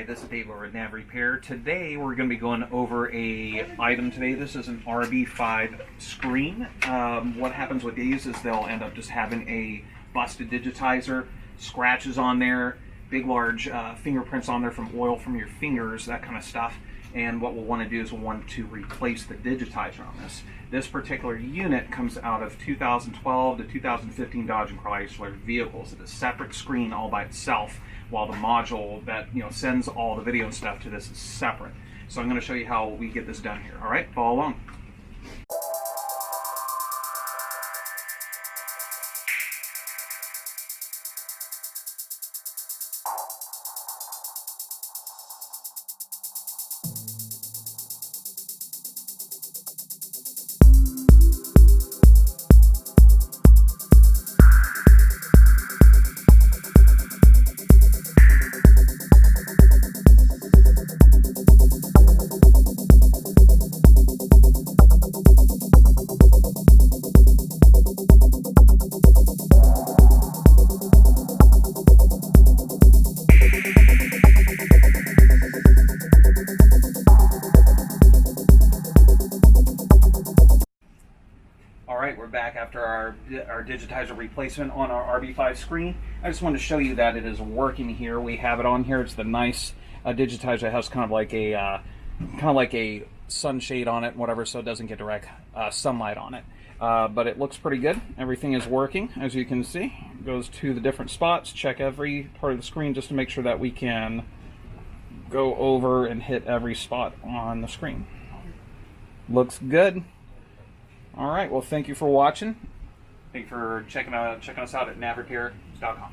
Hi, this is Dave over at Nav Repair. Today we're going to be going over a item today. This is an RB5 screen. What happens with these is they'll end up just having a busted digitizer, scratches on there, big large fingerprints on there from oil from your fingers, that kind of stuff. And what we'll want to do is we'll want to replace the digitizer on this. This particular unit comes out of 2012 to 2015 Dodge and Chrysler vehicles. It's a separate screen all by itself, while the module that sends all the video and stuff to this is separate. So I'm going to show you how we get this done here. All right, follow along. Alright, we're back after our digitizer replacement on our RB5 screen. I just wanted to show you that it is working here. We have it on here. It's the nice digitizer. It has kind of like a sunshade on it and whatever, so it doesn't get direct sunlight on it. But it looks pretty good. Everything is working, as you can see. It goes to the different spots. Check every part of the screen just to make sure that we can go over and hit every spot on the screen. Looks good. All right, well, thank you for watching. Thank you for checking us out at navrepair.com.